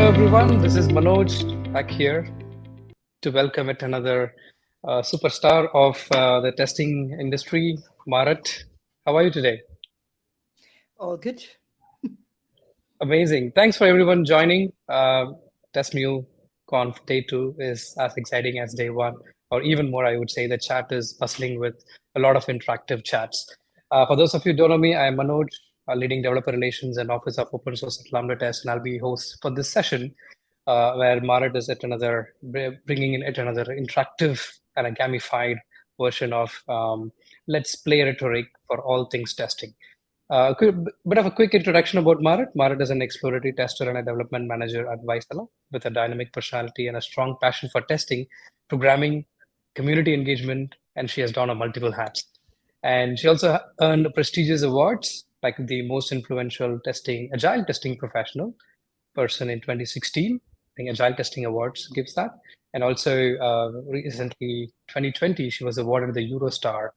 Hello everyone, this is Manoj back here to welcome yet another superstar of the testing industry, Maaret. How are you today? All good. Amazing. Thanks for everyone joining. TestMu Conf Day 2 is as exciting as day 1, or even more, I would say. The chat is bustling with a lot of interactive chats. For those of you who don't know me, I am Manoj, leading developer relations and office of open source at Lambda Test, and I'll be host for this session where Maaret is bringing in yet another interactive and a gamified version of Let's Play Rhetoric for all things testing. Bit of a quick introduction about Maaret. Maaret is an exploratory tester and a development manager at Vaisala with a dynamic personality and a strong passion for testing, programming, community engagement, and she has done on multiple hats. And she also earned prestigious awards like the most influential Agile testing professional person in 2016. I think Agile Testing Awards gives that. And also recently, 2020, she was awarded the EuroSTAR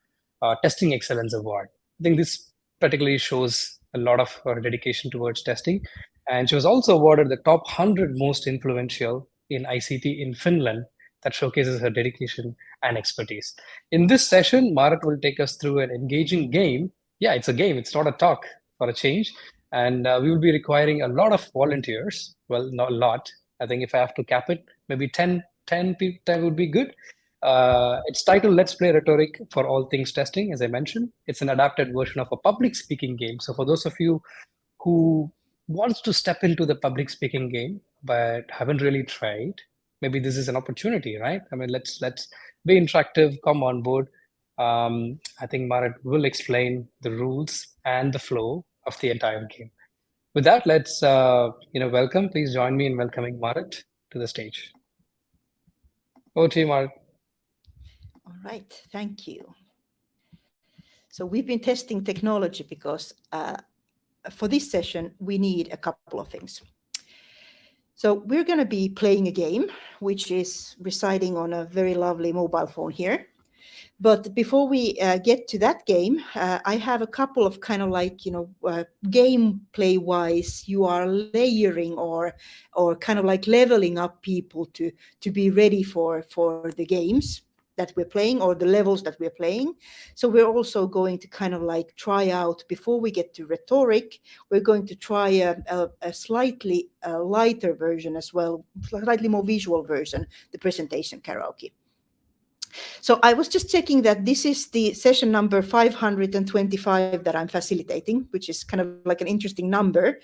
Testing Excellence Award. I think this particularly shows a lot of her dedication towards testing. And she was also awarded the top 100 most influential in ICT in Finland. That showcases her dedication and expertise. In this session, Maaret will take us through an engaging game. Yeah, it's a game. It's not a talk for a change. And we will be requiring a lot of volunteers. Well, not a lot. I think if I have to cap it, maybe 10 would be good. It's titled Let's Play Rhetoric for All Things Testing, as I mentioned. It's an adapted version of a public speaking game. So for those of you who wants to step into the public speaking game, but haven't really tried, maybe this is an opportunity, right? I mean, let's be interactive, come on board. I think Maaret will explain the rules and the flow of the entire game. With that, let's welcome. Please join me in welcoming Maaret to the stage. Over to you, Maaret. All right, thank you. So we've been testing technology because for this session, we need a couple of things. So we're going to be playing a game, which is residing on a very lovely mobile phone here. But before we get to that game, I have a couple of kind of like, gameplay-wise, you are layering or kind of like leveling up people to be ready for the games that we're playing or the levels that we're playing. So we're also going to kind of like try out, before we get to Rhetoric, we're going to try a slightly lighter version as well, slightly more visual version, the presentation karaoke. So I was just checking that this is the session number 525 that I'm facilitating, which is kind of like an interesting number.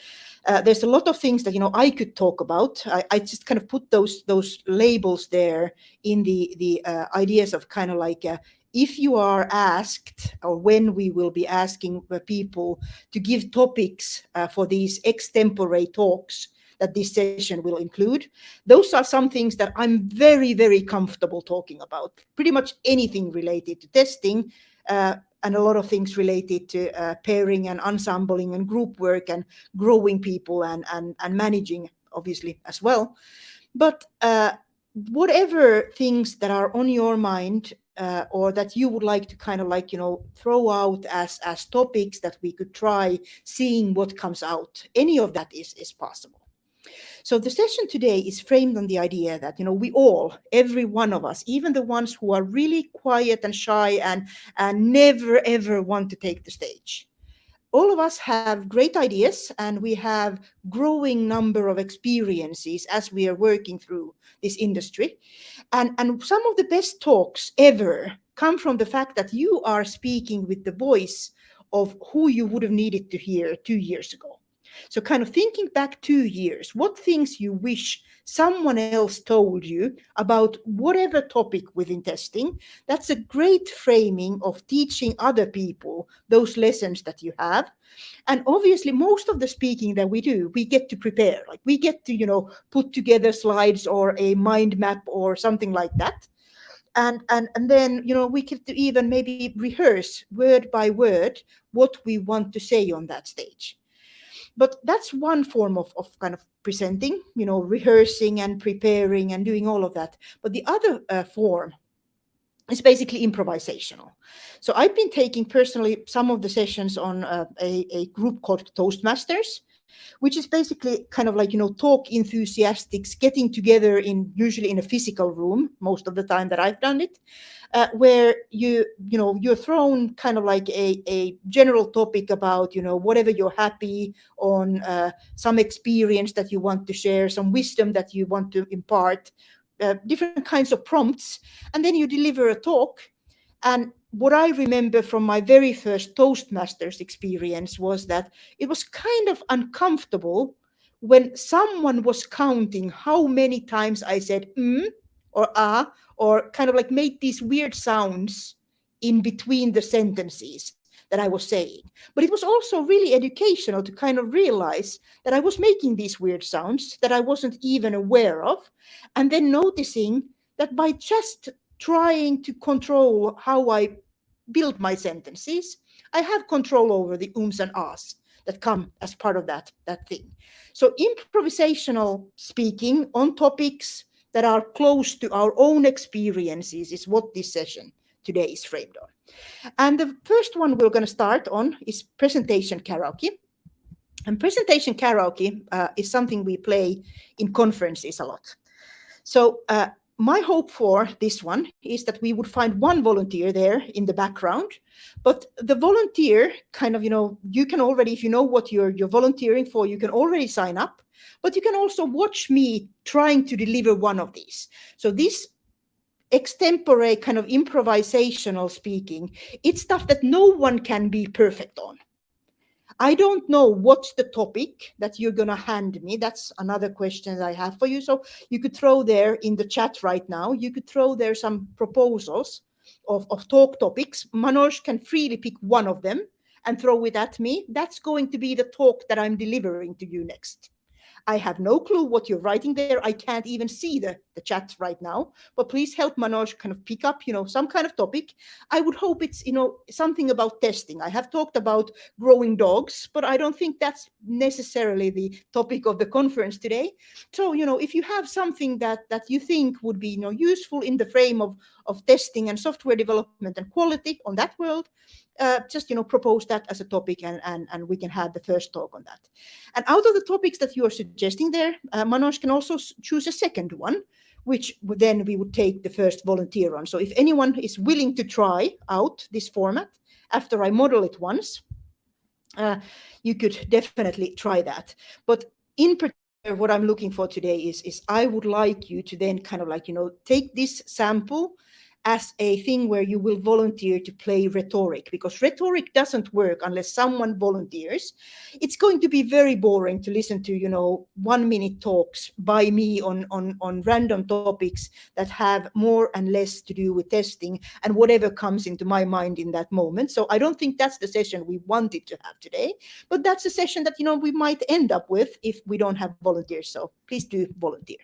There's a lot of things that, I could talk about. I just kind of put those labels there in the ideas of kind of like, if you are asked, or when we will be asking people to give topics for these extempore talks that this session will include. Those are some things that I'm very, very comfortable talking about. Pretty much anything related to testing and a lot of things related to pairing and ensembling and group work and growing people and managing, obviously, as well. But whatever things that are on your mind or that you would like to kind of like, throw out as topics that we could try, seeing what comes out, any of that is possible. So the session today is framed on the idea that, we all, every one of us, even the ones who are really quiet and shy and never, ever want to take the stage. All of us have great ideas and we have growing number of experiences as we are working through this industry. And some of the best talks ever come from the fact that you are speaking with the voice of who you would have needed to hear 2 years ago. So kind of thinking back 2 years, what things you wish someone else told you about whatever topic within testing, that's a great framing of teaching other people those lessons that you have. And obviously, most of the speaking that we do, we get to prepare. Like we get to, put together slides or a mind map or something like that. And then, we get to even maybe rehearse word by word what we want to say on that stage. But that's one form of kind of presenting, rehearsing and preparing and doing all of that. But the other form is basically improvisational. So I've been taking personally some of the sessions on a group called Toastmasters. which is basically kind of like, talk enthusiasts getting together usually in a physical room, most of the time that I've done it, where you're thrown kind of like a general topic about, whatever you're happy on, some experience that you want to share, some wisdom that you want to impart, different kinds of prompts, and then you deliver a talk. And what I remember from my very first Toastmasters experience was that it was kind of uncomfortable when someone was counting how many times I said or ah, or kind of like made these weird sounds in between the sentences that I was saying. But it was also really educational to kind of realize that I was making these weird sounds that I wasn't even aware of, and then noticing that by just trying to control how I build my sentences, I have control over the ums and ahs that come as part of that thing. So improvisational speaking on topics that are close to our own experiences is what this session today is framed on. And the first one we're going to start on is presentation karaoke. And presentation karaoke is something we play in conferences a lot. So my hope for this one is that we would find one volunteer there in the background, but the volunteer kind of, you can already, if you know what you're volunteering for, you can already sign up, but you can also watch me trying to deliver one of these. So this extempore kind of improvisational speaking, it's stuff that no one can be perfect on. I don't know what's the topic that you're going to hand me. That's another question that I have for you. So you could throw there in the chat right now, you could throw there some proposals of talk topics. Manoj can freely pick one of them and throw it at me. That's going to be the talk that I'm delivering to you next. I have no clue what you're writing there. I can't even see the chat right now, but please help Manoj kind of pick up, some kind of topic. I would hope it's, something about testing. I have talked about growing dogs, but I don't think that's necessarily the topic of the conference today. So, if you have something that you think would be, useful in the frame of testing and software development and quality on that world, just propose that as a topic, and we can have the first talk on that. And out of the topics that you are suggesting there, Manoj can also choose a second one, which then we would take the first volunteer on. So if anyone is willing to try out this format after I model it once, you could definitely try that. But in particular, what I'm looking for today is I would like you to then kind of like, take this sample as a thing where you will volunteer to play Rhetoric, because Rhetoric doesn't work unless someone volunteers. It's going to be very boring to listen to, 1 minute talks by me on random topics that have more and less to do with testing and whatever comes into my mind in that moment. So I don't think that's the session we wanted to have today, but that's a session that, we might end up with if we don't have volunteers. So please do volunteer.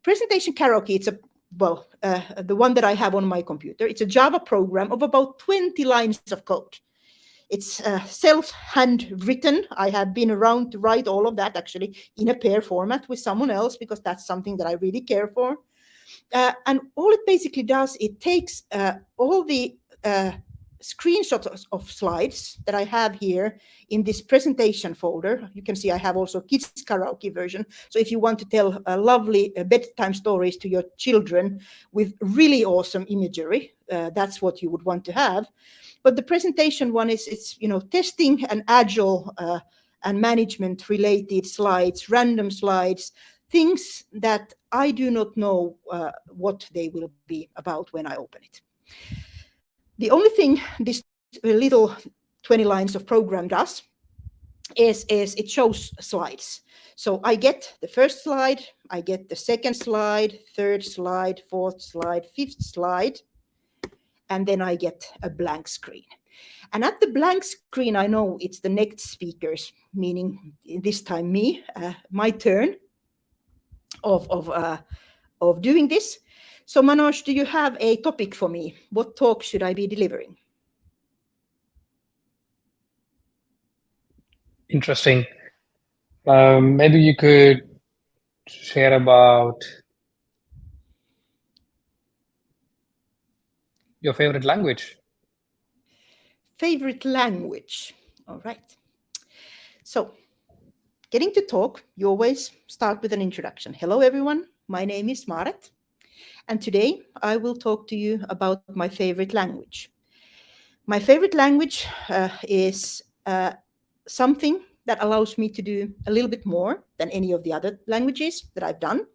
Presentation karaoke, it's the one that I have on my computer. It's a Java program of about 20 lines of code. It's self-handwritten. I have been around to write all of that actually in a pair format with someone else, because that's something that I really care for. And all it basically does, it takes all the screenshots of slides that I have here in this presentation folder. You can see I have also kids karaoke version. So if you want to tell lovely bedtime stories to your children with really awesome imagery, that's what you would want to have. But the presentation one it's testing and Agile and management related slides, random slides, things that I do not know what they will be about when I open it. The only thing this little 20 lines of program does is it shows slides. So I get the first slide, I get the second slide, third slide, fourth slide, fifth slide, and then I get a blank screen. And at the blank screen, I know it's the next speakers, meaning this time me, my turn of doing this. So Manoj, do you have a topic for me? What talk should I be delivering? Interesting. Maybe you could share about your favorite language. Favorite language. All right. So getting to talk, you always start with an introduction. Hello, everyone. My name is Maaret. And today I will talk to you about my favorite language. My favorite language is something that allows me to do a little bit more than any of the other languages that I've done.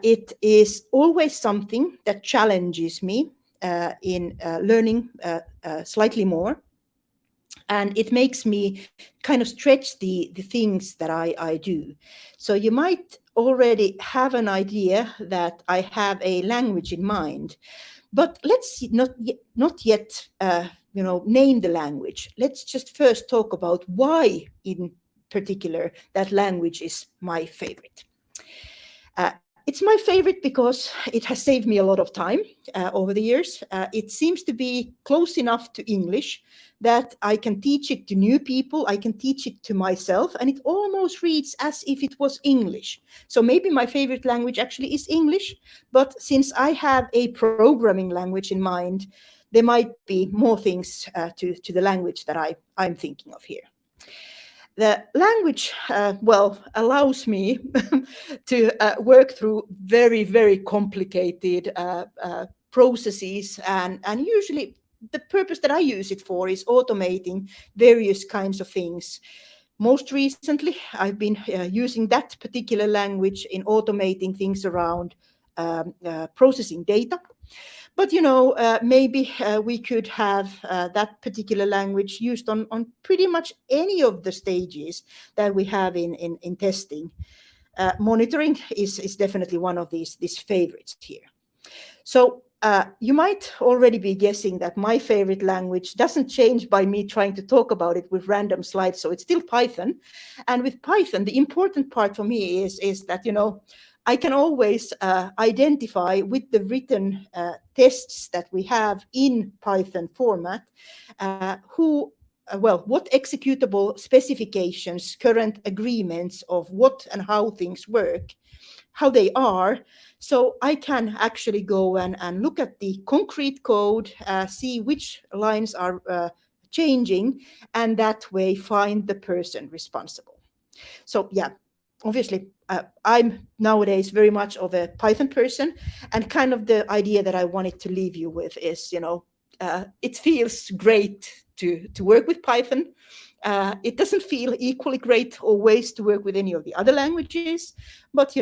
It is always something that challenges me in learning slightly more. And it makes me kind of stretch the things that I do. So you might already have an idea that I have a language in mind, but let's not yet name the language. Let's just first talk about why in particular that language is my favorite. It's my favorite because it has saved me a lot of time over the years. It seems to be close enough to English that I can teach it to new people, I can teach it to myself, and it almost reads as if it was English. So maybe my favorite language actually is English, but since I have a programming language in mind, there might be more things to the language that I'm thinking of here. The language, allows me to work through very, very complicated processes, and usually the purpose that I use it for is automating various kinds of things. Most recently, I've been using that particular language in automating things around processing data. But, maybe we could have that particular language used on pretty much any of the stages that we have in testing. Monitoring is definitely one of these favorites here. So you might already be guessing that my favorite language doesn't change by me trying to talk about it with random slides. So it's still Python. And with Python, the important part for me is that, I can always identify with the written tests that we have in Python format what executable specifications, current agreements of what and how things work, how they are. So I can actually go and look at the concrete code, see which lines are changing, and that way find the person responsible. So yeah, obviously, I'm nowadays very much of a Python person, and kind of the idea that I wanted to leave you with is, it feels great to work with Python. It doesn't feel equally great always to work with any of the other languages, but,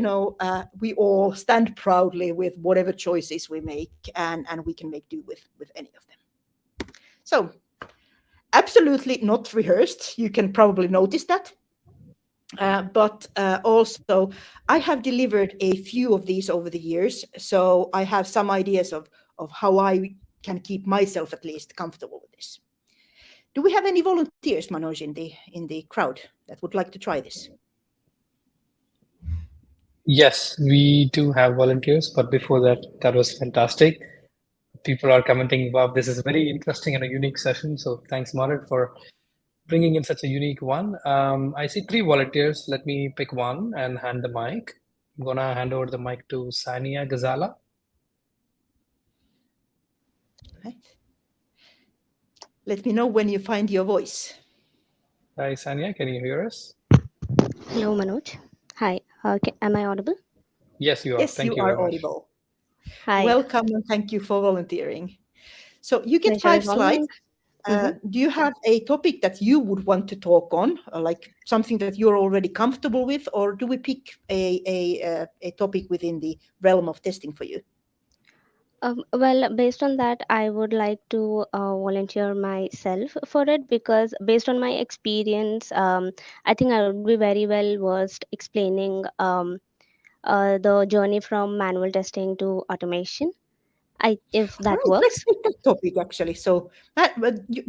we all stand proudly with whatever choices we make, and we can make do with any of them. So, absolutely not rehearsed. You can probably notice that. But also, I have delivered a few of these over the years, so I have some ideas of how I can keep myself at least comfortable with this. Do we have any volunteers, Manoj, in the crowd that would like to try this? Yes, we do have volunteers, but before that was fantastic. People are commenting, wow, this is a very interesting and a unique session. So thanks, Maaret, for bringing in such a unique one. I see 3 volunteers. Let me pick one and hand the mic. I'm gonna hand over the mic to Sania Ghazala. Right. Let me know when you find your voice. Hi, Sania, can you hear us? Hello, Manoj. Hi, am I audible? Yes, you are. Yes, Thank you you are very much. audible. Hi. Welcome, and thank you for volunteering. So you get Pleasure 5 is all slides. mine. Do you have a topic that you would want to talk on, like something that you're already comfortable with, or do we pick a topic within the realm of testing for you? Well, based on that, I would like to volunteer myself for it because based on my experience, I think I would be very well versed explaining the journey from manual testing to automation. If All that right, let's works. take that topic actually. So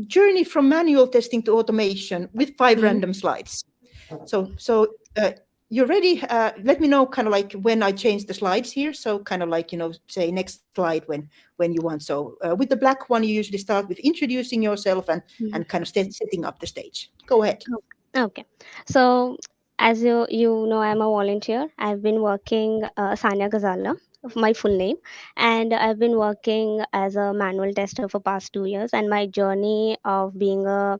journey from manual testing to automation with 5 Mhm. random slides. So you're ready? Let me know kind of like when I change the slides here. So kind of like, say next slide when you want. So with the black one, you usually start with introducing yourself and kind of setting up the stage. Go ahead. Okay. So as you know, I'm a volunteer. I've been working Sania Ghazala, my full name, and I've been working as a manual tester for past 2 years. And my journey of being a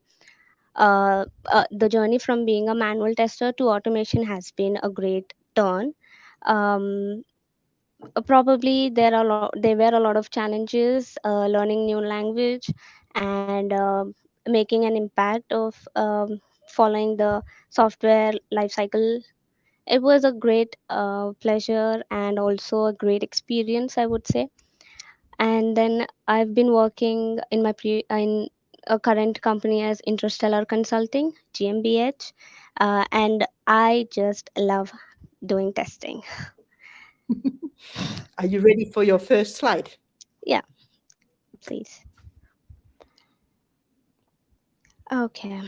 the journey from being a manual tester to automation has been a great turn. Um, Probably there were a lot of challenges, learning new language and making an impact of following the software lifecycle. It was a great pleasure and also a great experience, I would say. And then I've been working in in a current company as Interstellar Consulting, GmbH, and I just love doing testing. Are you ready for your first slide? Yeah, please. Okay.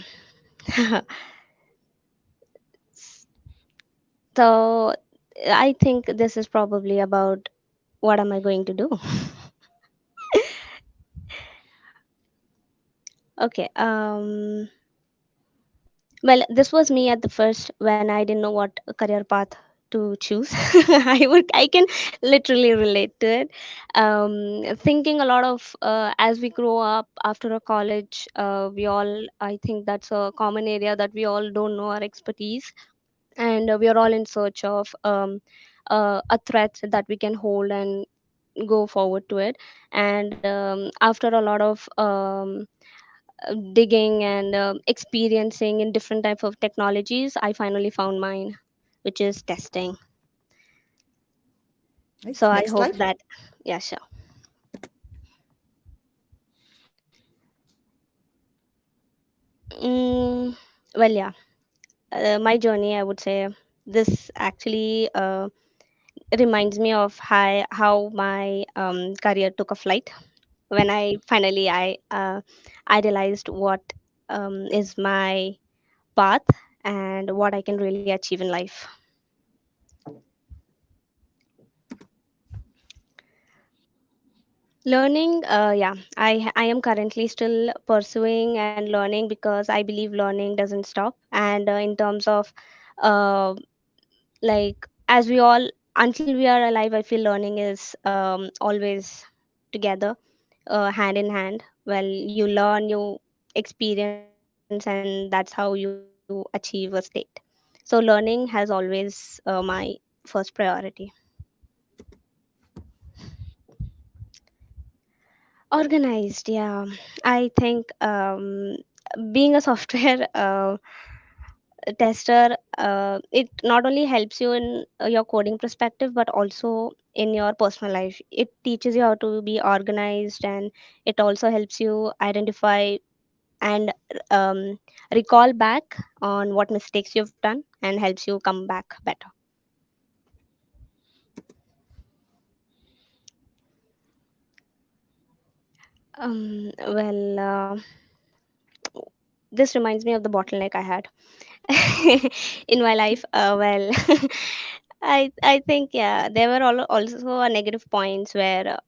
So I think this is probably about what am I going to do. Okay. Well, this was me at the first when I didn't know what career path to choose. I can literally relate to it. Thinking a lot of as we grow up after a college, we all, I think that's a common area that we all don't know our expertise, and we are all in search of a threat that we can hold and go forward to it. And after a lot of digging and experiencing in different type of technologies, I finally found mine, which is testing. Right. So I Next hope slide. that, yeah, sure. Well, yeah, my journey, I would say, this actually reminds me of how my career took a flight when I realized what is my path and what I can really achieve in life. Learning, yeah, I am currently still pursuing and learning because I believe learning doesn't stop. And in terms of uh, like as we all, until we are alive, I feel learning is always together, hand in hand. Well, you learn, you experience, and that's how you achieve a state. So learning has always my first priority. Organized, yeah. I think being a software tester, it not only helps you in your coding perspective, but also in your personal life. It teaches you how to be organized, and it also helps you identify and um, recall back on what mistakes you've done and helps you come back better. Well, this reminds me of the bottleneck I had in my life. Well, I think, yeah, there were also a negative points where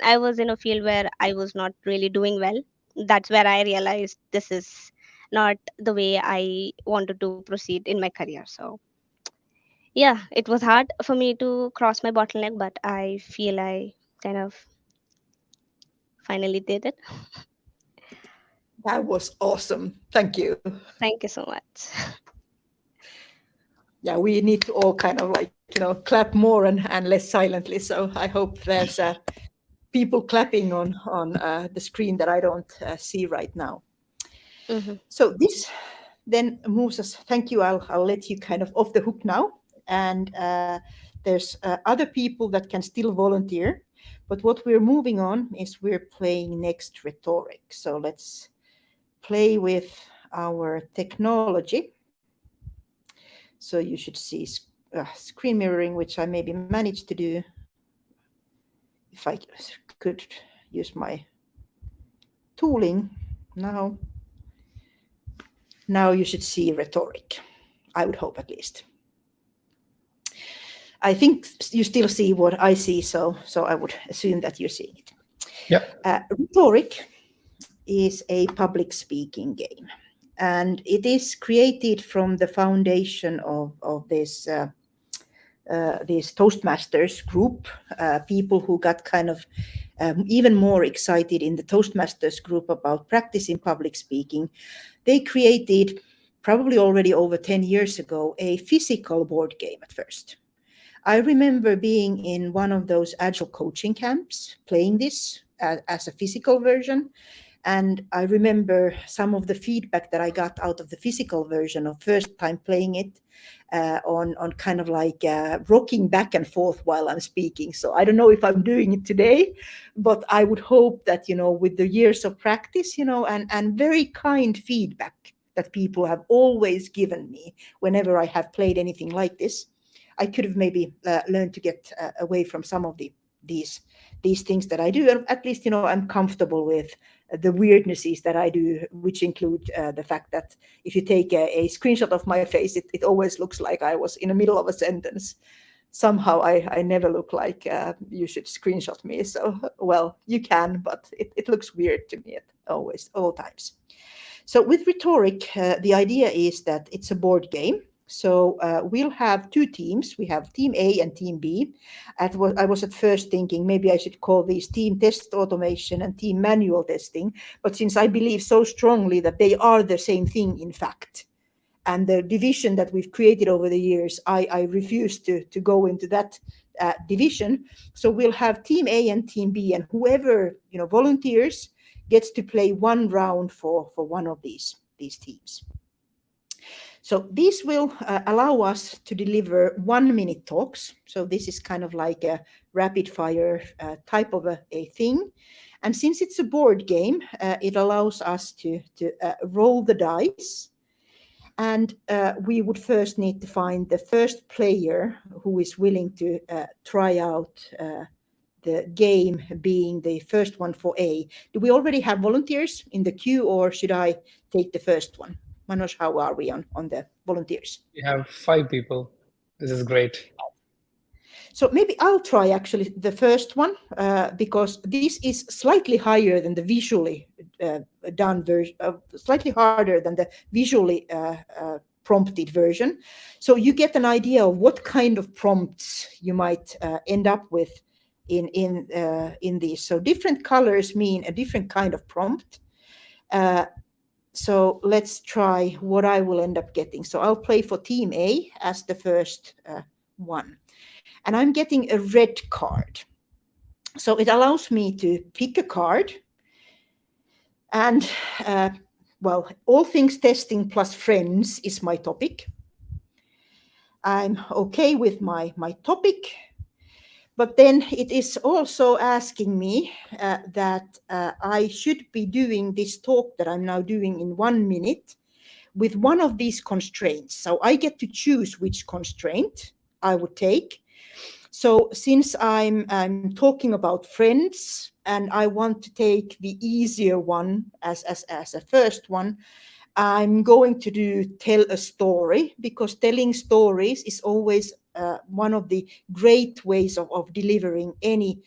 I was in a field where I was not really doing well. That's where I realized this is not the way I wanted to proceed in my career. So yeah, it was hard for me to cross my bottleneck, but I feel I kind of finally did it. That was awesome. Thank you. Thank you so much. Yeah, we need to all kind of like, clap more and less silently. So I hope there's people clapping on the screen that I don't see right now. Hmm. So this then moves us. Thank you. I'll let you kind of off the hook now. And there's other people that can still volunteer. But what we're moving on is we're playing next Rhetoric. So let's play with our technology. So you should see screen mirroring, which I maybe managed to do. If I could use my tooling now. Now you should see Rhetoric. I would hope, at least. I think you still see what I see, so I would assume that you're seeing it. Yeah. Rhetoric is a public speaking game, and it is created from the foundation of this Toastmasters group, people who got kind of even more excited in the Toastmasters group about practicing public speaking. they created, probably already over 10 years ago, a physical board game at first. I remember being in one of those Agile coaching camps, playing this as a physical version. And I remember some of the feedback that I got out of the physical version of first time playing it, on kind of like rocking back and forth while I'm speaking. So I don't know if I'm doing it today, but I would hope that, with the years of practice, and very kind feedback that people have always given me whenever I have played anything like this, I could have maybe learned to get away from some of these things that I do. And at least, I'm comfortable with the weirdnesses that I do, which include the fact that if you take a screenshot of my face, it always looks like I was in the middle of a sentence. Somehow I never look like you should screenshot me. So, well, you can, but it looks weird to me at all times. So with Rhetoric, the idea is that it's a board game. So we'll have two teams. We have Team A and Team B. I was at first thinking maybe I should call these Team Test Automation and Team Manual Testing. But since I believe so strongly that they are the same thing, in fact, and the division that we've created over the years, I refuse to go into that division. So we'll have Team A and Team B, and whoever volunteers gets to play one round for one of these teams. So this will allow us to deliver 1-minute talks. So this is kind of like a rapid fire type of a thing. And since it's a board game, it allows us to roll the dice. And we would first need to find the first player who is willing to try out the game, being the first one for A. Do we already have volunteers in the queue, or should I take the first one? Manoj, how are we on the volunteers? We have 5 people. This is great. So maybe I'll try actually the first one, because this is slightly higher than the visually done version, slightly harder than the visually prompted version. So you get an idea of what kind of prompts you might end up with in these. So different colors mean a different kind of prompt. So let's try what I will end up getting. So I'll play for Team A as the first one. And I'm getting a red card. So it allows me to pick a card. And, well, all things testing plus friends is my topic. I'm okay with my topic. But then it is also asking me that I should be doing this talk that I'm now doing in 1 minute with one of these constraints. So I get to choose which constraint I would take. So since I'm talking about friends and I want to take the easier one as a first one, I'm going to do tell a story, because telling stories is always one of the great ways of delivering any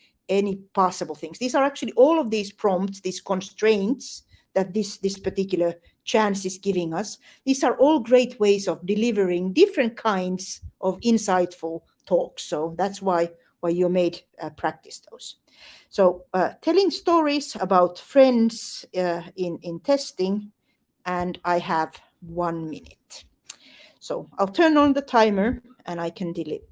possible things. These are actually all of these prompts, these constraints that this particular chance is giving us. These are all great ways of delivering different kinds of insightful talks. So that's why you're made practice those. So telling stories about friends in testing, and I have 1 minute. So I'll turn on the timer and I can deliver.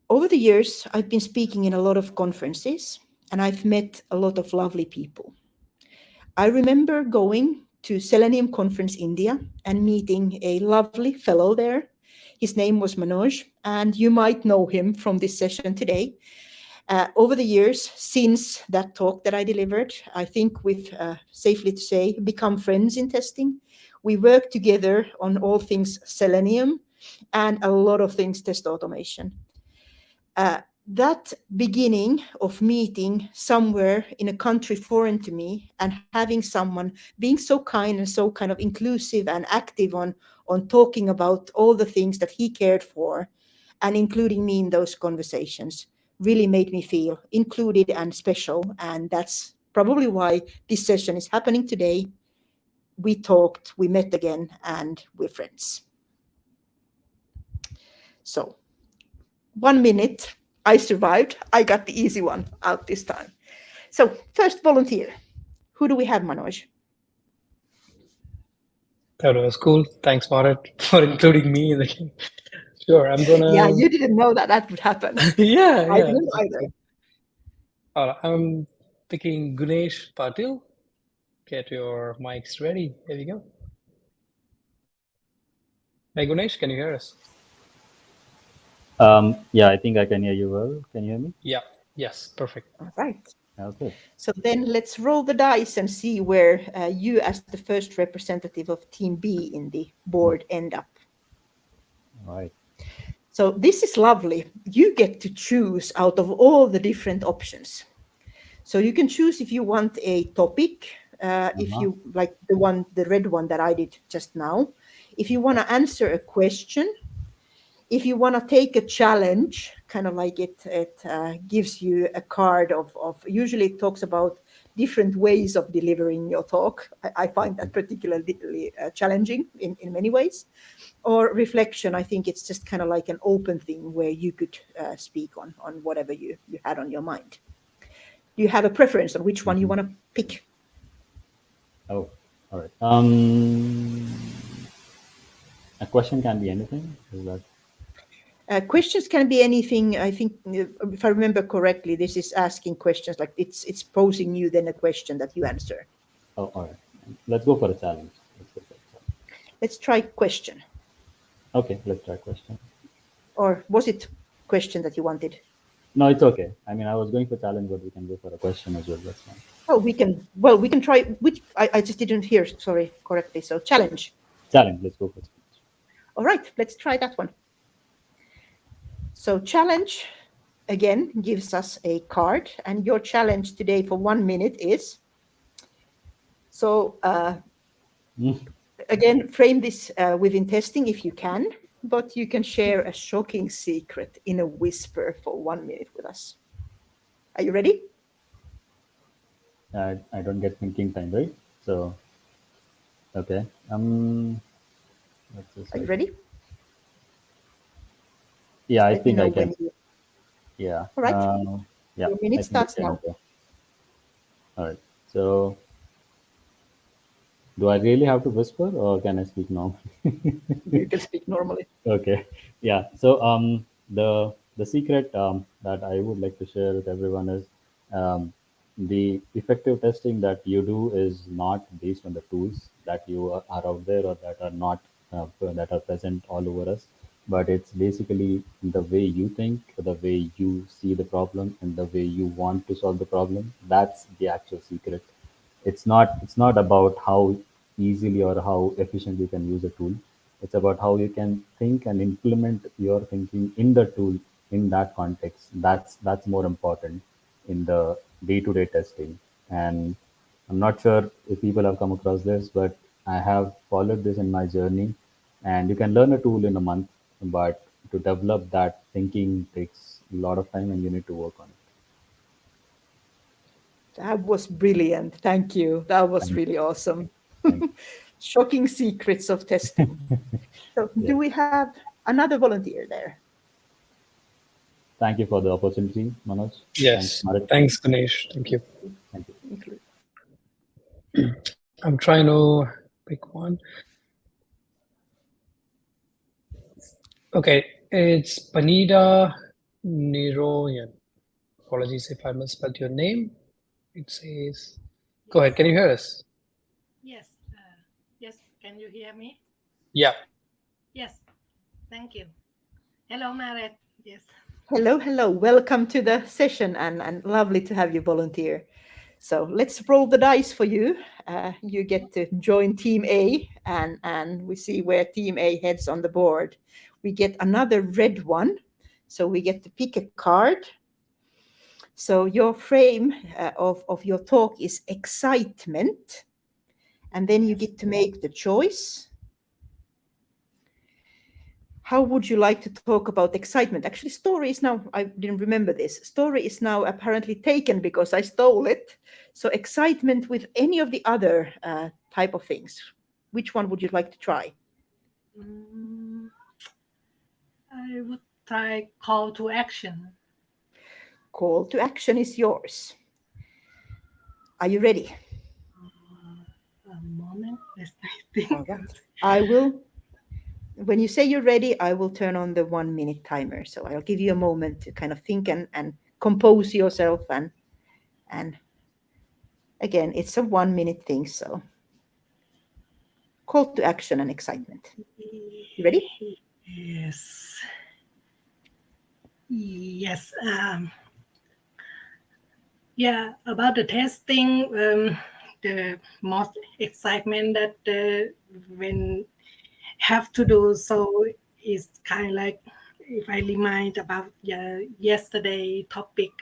Over the years, I've been speaking in a lot of conferences, and I've met a lot of lovely people. I remember going to Selenium Conference India and meeting a lovely fellow there. His name was Manoj, and you might know him from this session today. Over the years, since that talk that I delivered, I think we've, safely to say, become friends in testing. We work together on all things Selenium and a lot of things test automation. That beginning of meeting somewhere in a country foreign to me and having someone being so kind and so kind of inclusive and active on talking about all the things that he cared for and including me in those conversations really made me feel included and special. And that's probably why this session is happening today. We talked, we met again, and we're friends. So 1 minute. I survived. I got the easy one out this time. So first volunteer, who do we have, Manoj? That was cool. Thanks, Maaret, for including me in the game. Sure, I'm gonna. Yeah, you didn't know that would happen. yeah, I yeah. didn't either. All right, I'm picking 𝐴𝐵𝐻 Patil. Get your mics ready. Here we go. Hey, 𝐵𝐚𝐻, can you hear us? Yeah, I think I can hear you well. Can you hear me? Yeah. Yes. Perfect. All right. Okay. So then let's roll the dice and see where you, as the first representative of Team B in the board, end up. All right. So this is lovely. You get to choose out of all the different options. So you can choose if you want a topic, if you like the red one that I did just now, if you want to answer a question, if you want to take a challenge, kind of like it gives you a card of usually it talks about different ways of delivering your talk. I find that particularly challenging in many ways. Or reflection, I think it's just kind of like an open thing where you could speak on whatever you had on your mind. Do you have a preference on which one you want to pick? Oh, all right. A question can be anything. Is that? Questions can be anything. I think, if I remember correctly, this is asking questions, like it's posing you then a question that you answer. Oh, all right. Let's go for a challenge. Let's try question. Okay, let's try question. Or was it question that you wanted? No, it's okay. I mean, I was going for challenge, but we can go for a question as well. That's fine. Oh, we can try which I just didn't hear, sorry, correctly. So challenge. Challenge. Let's go for challenge. All right, let's try that one. So challenge, again, gives us a card, and your challenge today for 1 minute is, so again, frame this within testing if you can, but you can share a shocking secret in a whisper for 1 minute with us. Are you ready? I don't get thinking time, right? So, okay. Are you ready? Yeah, I Let me think know I can. when you... Yeah. All right. Yeah. Your minute starts now. Okay. All right. So, do I really have to whisper, or can I speak normally? You can speak normally. Okay. Yeah. So the secret that I would like to share with everyone is the effective testing that you do is not based on the tools that you are out there or that are not that are present all over us, but it's basically the way you think, the way you see the problem, and the way you want to solve the problem. That's the actual secret. It's not about how easily or how efficient you can use a tool. It's about how you can think and implement your thinking in the tool in that context. That's more important in the day-to-day testing. And I'm not sure if people have come across this, but I have followed this in my journey. And you can learn a tool in a month, but to develop that thinking takes a lot of time and you need to work on it. That was brilliant. Thank you. That was really awesome. Thank you. Shocking secrets of testing. So Yeah. do we have another volunteer there? Thank you for the opportunity, Manoj. Yes. Thanks, Maaret. Thanks, 𝐵𝐚𝐻. Thank you. Thank you. I'm trying to pick one. Okay, it's Panida Niroyan. Apologies if I misspelled your name. It says, go ahead. Can you hear us? Yes. Yes. Can you hear me? Yeah. Yes. Thank you. Hello, Maaret. Yes. Hello, hello. Welcome to the session, and lovely to have you volunteer. So let's roll the dice for you. You get to join Team A, and we see where Team A heads on the board. We get another red one, so we get to pick a card. So your frame of your talk is excitement, and then you get to make the choice. How would you like to talk about excitement? Actually, story is now, I didn't remember this. Story is now apparently taken because I stole it. So excitement with any of the other type of things. Which one would you like to try? I would try call to action. Call to action is yours. Are you ready? A moment. Let's think. All right. I will, when you say you're ready, I will turn on the 1 minute timer. So I'll give you a moment to kind of think and compose yourself. And again, it's a 1 minute thing. So call to action and excitement. You ready? Yes. Yes. Yeah, about the testing, the most excitement that when have to do so is kind of like if I remind about yesterday topic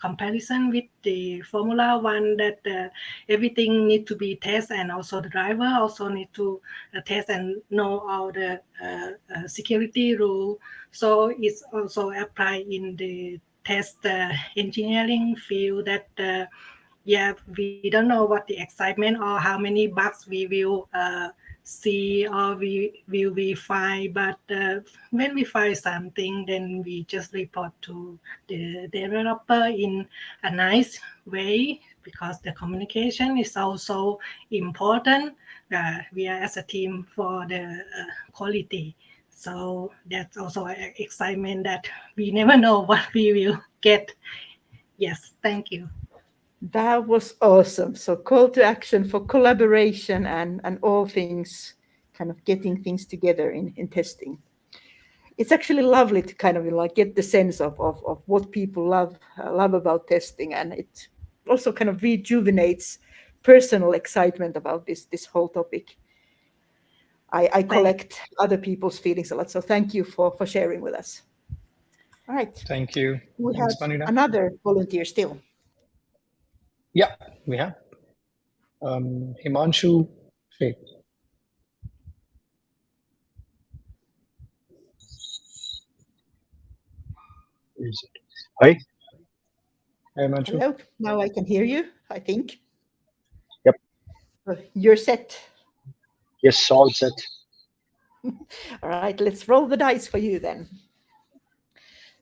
comparison with the Formula One that everything need to be test and also the driver also need to test and know all the security rule. So it's also applied in the test engineering field that we don't know what the excitement or how many bugs we will see or we will we find, but when we find something, then we just report to the developer in a nice way because the communication is also important. We are as a team for the quality. So that's also an excitement that we never know what we will get. Yes, thank you. That was awesome. So call to action for collaboration and all things, kind of getting things together in testing. It's actually lovely to kind of like get the sense of what people love about testing, and it also kind of rejuvenates personal excitement about this whole topic. I collect other people's feelings a lot, so thank you for sharing with us. All right. Thank you. We Thanks, have Vanida. another volunteer still. Yeah, we have. Himanshu Sheikh. Hi. Hi, Himanshu. Hello. Now I can hear you, I think. Yep. You're set. Yes, all set. All right, let's roll the dice for you then.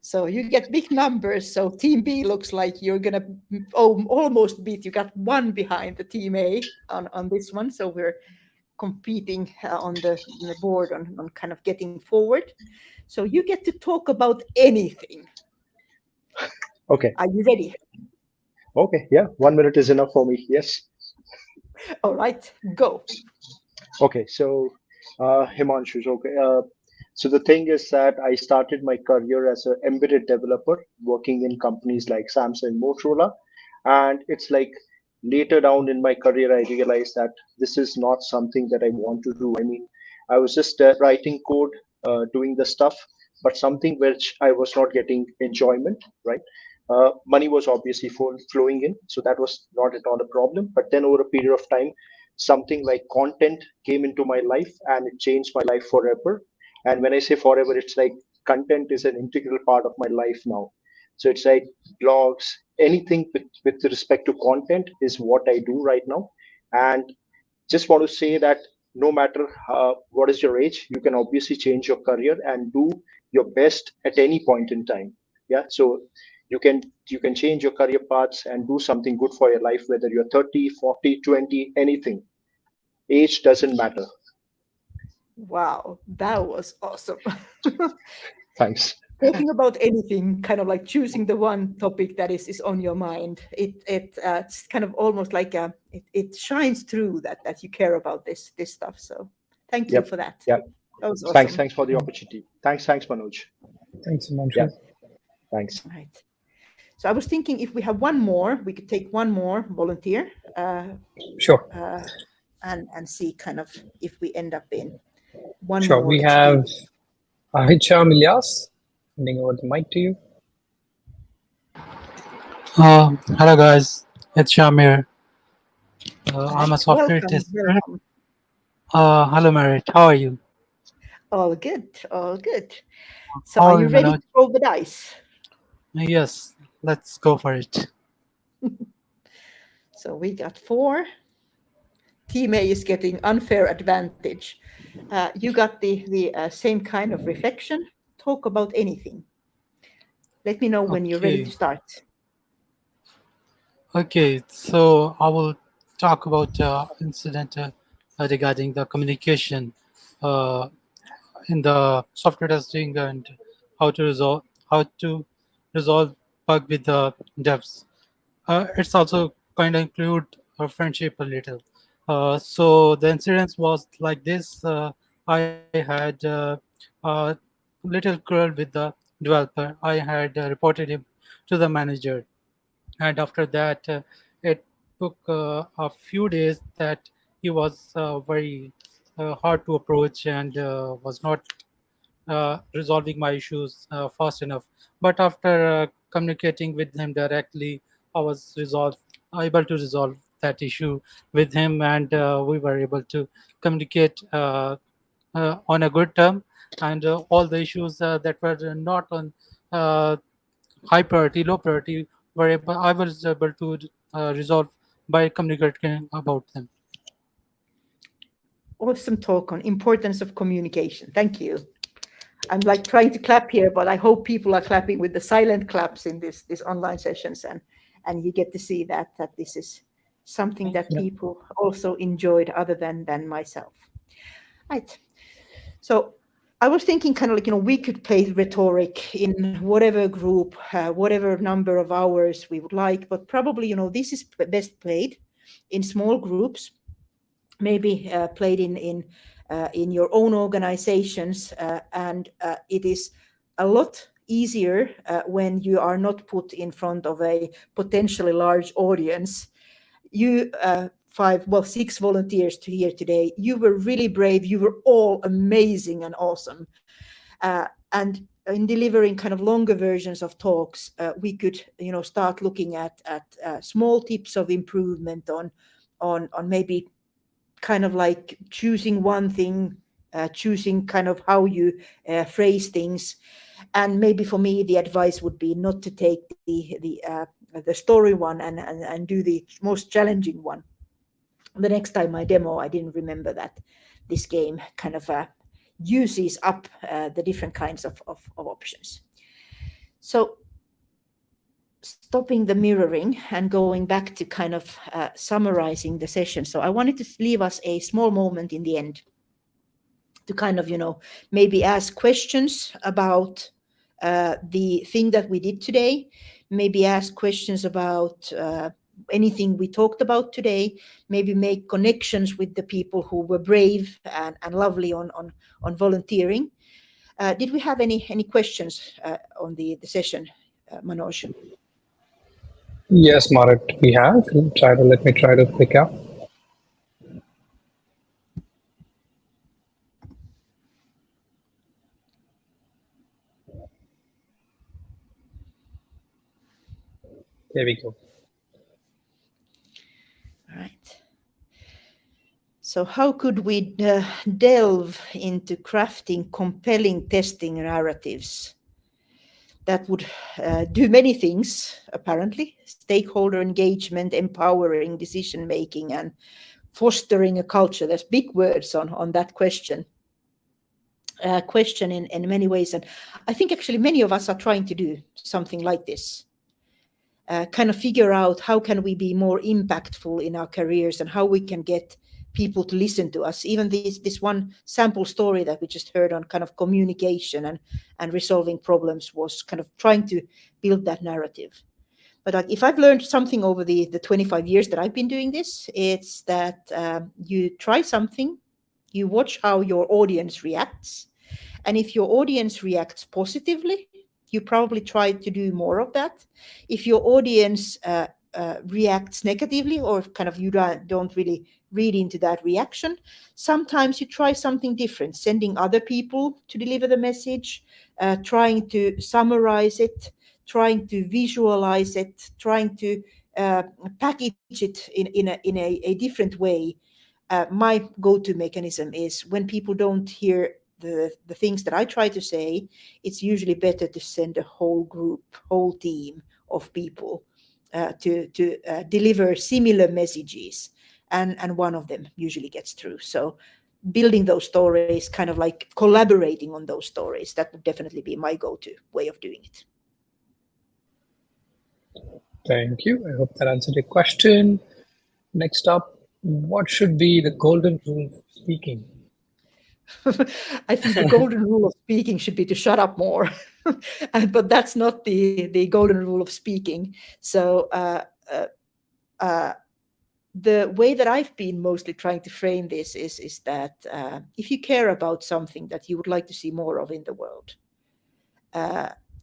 So you get big numbers. So Team B looks like you're going to almost beat. You got 1 behind the Team A on this one. So we're competing on the board on kind of getting forward. So you get to talk about anything. Okay. Are you ready? Okay. Yeah. 1 minute is enough for me. Yes. All right, go. Okay. So, Himanshu. Okay. So the thing is that I started my career as an embedded developer working in companies like Samsung, Motorola, and it's like later down in my career I realized that this is not something that I want to do. I mean, I was just writing code, doing the stuff, but something which I was not getting enjoyment, right? Money was obviously flowing in, so that was not at all a problem. But then over a period of time, something like content came into my life and it changed my life forever. And when I say forever, it's like content is an integral part of my life now. So it's like blogs, anything with respect to content is what I do right now. And just want to say that no matter what is your age, you can obviously change your career and do your best at any point in time. Yeah. So you can change your career paths and do something good for your life, whether you're 30, 40, 20, anything. Age doesn't matter. Wow, that was awesome. Thanks. Talking about anything, kind of like choosing the one topic that is on your mind. It's kind of almost like it shines through that you care about this stuff. So thank you Yep. for that. Yep. That was awesome. Thanks for the opportunity. Thanks, Manoj. Thanks, Himanshu. Yeah. Thanks. Right. So I was thinking if we have one more, we could take one more volunteer. Sure. And see kind of if we end up in one Sure. more. We have Hicham Ilyas. Handing over the mic to you. Hello guys, it's Shamir. I'm a software Welcome, tester. welcome. Hello Maaret, how are you? All good, all good. So How are you ready Manoj? to roll the dice? Yes, let's go for it. So we got 4. Team A is getting unfair advantage. You got the same kind of reflection. Talk about anything. Let me know when you're ready to start. Okay, so I will talk about incident regarding the communication uh, in the software testing and how to resolve bug with the devs. It's also kind of include friendship a little. So the incident was like this. I had a little quarrel with the developer. I had reported him to the manager, and after that, it took a few days that he was very hard to approach and was not resolving my issues fast enough. But after communicating with him directly, I was able to resolve that issue with him, and we were able to communicate on a good term. And all the issues that were not on uh, high priority, low priority, I was able to resolve by communicating about them. Awesome talk on importance of communication. Thank you. I'm like trying to clap here, but I hope people are clapping with the silent claps in this online sessions, and you get to see that this is something that people also enjoyed other than myself. Right. So I was thinking kind of like, we could play Rhetoric in whatever group, whatever number of hours we would like, but probably, this is best played in small groups, maybe played in your own organizations, and it is a lot easier when you are not put in front of a potentially large audience. You 6 volunteers to here today. You were really brave. You were all amazing and awesome. And in delivering kind of longer versions of talks, we could, start looking at small tips of improvement on maybe kind of like choosing one thing, choosing kind of how you phrase things. And maybe for me, the advice would be not to take the story one and do the most challenging one. The next time I demo, I didn't remember that this game kind of uses up the different kinds of options. So stopping the mirroring and going back to kind of summarizing the session. So I wanted to leave us a small moment in the end to kind of, maybe ask questions about the thing that we did today, maybe ask questions about anything we talked about today, maybe make connections with the people who were brave and lovely on volunteering. Did we have any questions on the session, Manoj? Yes, Maaret, we have. Let me try to pick up. There we go. All right. So how could we delve into crafting compelling testing narratives that would do many things, apparently: stakeholder engagement, empowering decision-making, and fostering a culture? There's big words on that question in many ways. And I think actually many of us are trying to do something like this. Kind of figure out how can we be more impactful in our careers and how we can get people to listen to us. Even this one sample story that we just heard on kind of communication and resolving problems was kind of trying to build that narrative. But like, if I've learned something over the 25 years that I've been doing this, it's that you try something, you watch how your audience reacts. And if your audience reacts positively, you probably try to do more of that. If your audience reacts negatively, or kind of you don't really read into that reaction, sometimes you try something different, sending other people to deliver the message, trying to summarize it, trying to visualize it, trying to package it in a different way. My go-to mechanism is when people don't hear the things that I try to say, it's usually better to send a whole group, whole team of people to deliver similar messages, and one of them usually gets through. So building those stories, kind of like collaborating on those stories, that would definitely be my go-to way of doing it. Thank you. I hope that answered your question. Next up, what should be the golden rule for speaking? I think the golden rule of speaking should be to shut up more, but that's not the golden rule of speaking. So the way that I've been mostly trying to frame this is that if you care about something that you would like to see more of in the world,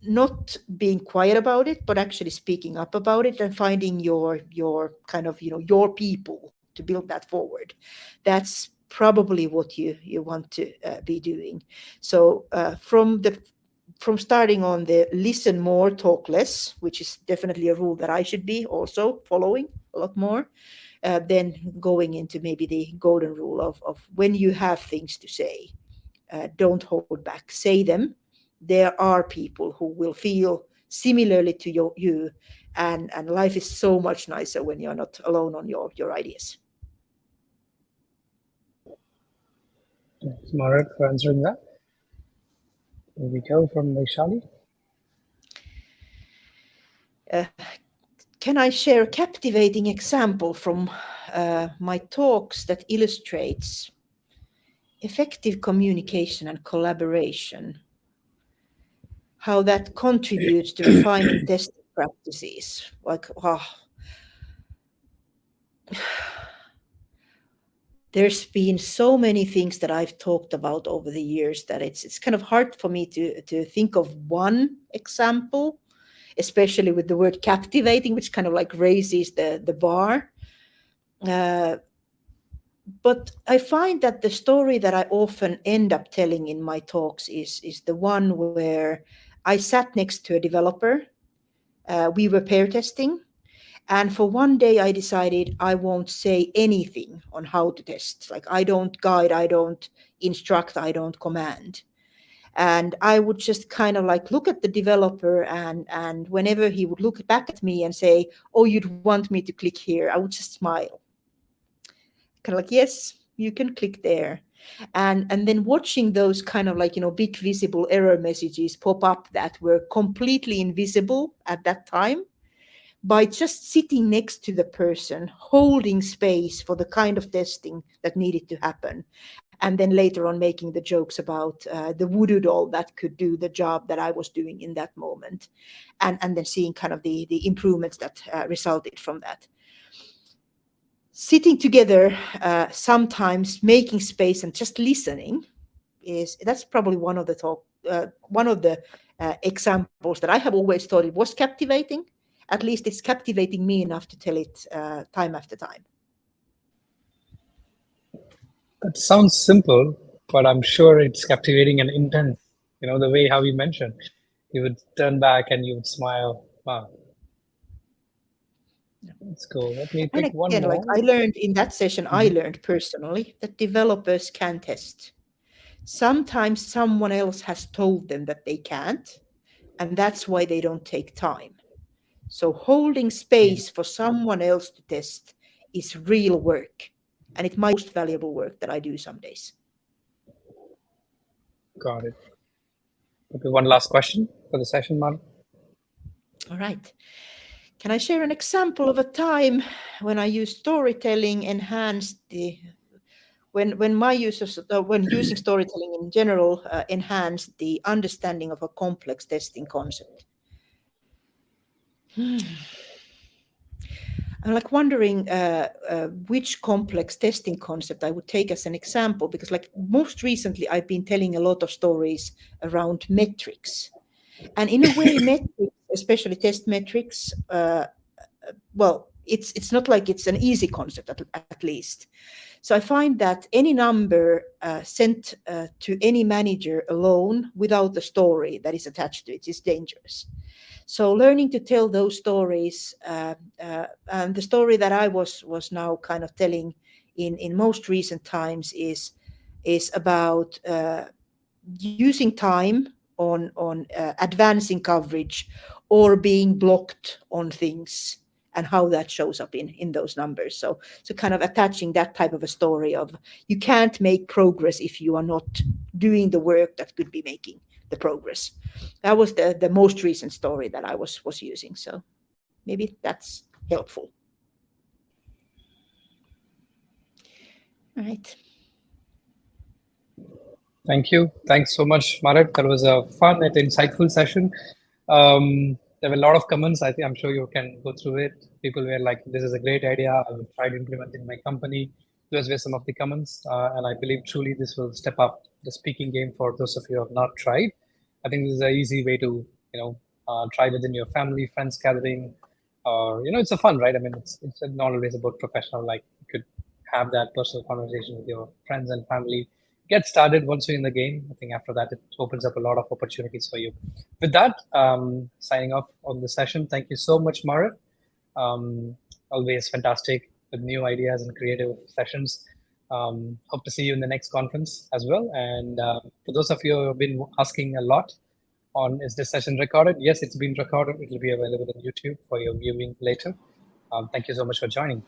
not being quiet about it, but actually speaking up about it and finding your kind of your people to build that forward. That's probably what you want to be doing. So from starting on the listen more, talk less, which is definitely a rule that I should be also following a lot more, then going into maybe the golden rule of when you have things to say, don't hold back, say them. There are people who will feel similarly to you, and life is so much nicer when you're not alone on your ideas. Thanks, Maaret, for answering that. Here we go from Vaisala. Can I share a captivating example from my talks that illustrates effective communication and collaboration, how that contributes to refining testing practices? Like, there's been so many things that I've talked about over the years that it's kind of hard for me to think of one example, especially with the word captivating, which kind of like raises the bar. But I find that the story that I often end up telling in my talks is the one where I sat next to a developer. We were pair testing. And for one day, I decided I won't say anything on how to test. Like, I don't guide, I don't instruct, I don't command. And I would just kind of like look at the developer, and whenever he would look back at me and say, oh, you'd want me to click here, I would just smile. Kind of like, yes, you can click there. And then watching those kind of like, big visible error messages pop up that were completely invisible at that time, by just sitting next to the person, holding space for the kind of testing that needed to happen. And then later on making the jokes about the voodoo doll that could do the job that I was doing in that moment. And then seeing kind of the improvements that resulted from that. Sitting together, sometimes making space and just listening, that's probably one of the examples that I have always thought it was captivating. At least it's captivating me enough to tell it time after time. That sounds simple, but I'm sure it's captivating and intense. The way how you mentioned, you would turn back and you would smile. Wow. Let's go. Let me pick one more. Like I learned in that session, I learned personally that developers can test. Sometimes someone else has told them that they can't, and that's why they don't take time. So holding space for someone else to test is real work, and it's my most valuable work that I do some days. Got it. Okay, one last question for the session, Maaret. All right. Can I share an example of a time when I used storytelling enhanced when using storytelling in general enhanced the understanding of a complex testing concept? I'm like wondering which complex testing concept I would take as an example, because like most recently I've been telling a lot of stories around metrics, and in a way metrics, especially test metrics, well, it's not like it's an easy concept at least. So I find that any number sent to any manager alone without the story that is attached to it is dangerous. So learning to tell those stories, and the story that I was now kind of telling in most recent times is about using time on advancing coverage or being blocked on things, and how that shows up in those numbers. So kind of attaching that type of a story of you can't make progress if you are not doing the work that could be making the progress. That was the most recent story that I was using. So maybe that's helpful. All right. Thank you. Thanks so much, Maaret. That was a fun and insightful session. There were a lot of comments. I'm sure you can go through it. People were like, this is a great idea. I will try to implement it in my company. Those were some of the comments. And I believe truly this will step up the speaking game for those of you who have not tried. I think this is an easy way to, try within your family, friends gathering, or, it's a fun, right? I mean, it's not always about professional, like you could have that personal conversation with your friends and family. Get started once you're in the game. I think after that, it opens up a lot of opportunities for you. With that, signing off on the session. Thank you so much, Maaret. Always fantastic with new ideas and creative sessions. Hope to see you in the next conference as well. And for those of you who have been asking a lot on, is this session recorded? Yes, it's been recorded. It will be available on YouTube for your viewing later. Thank you so much for joining.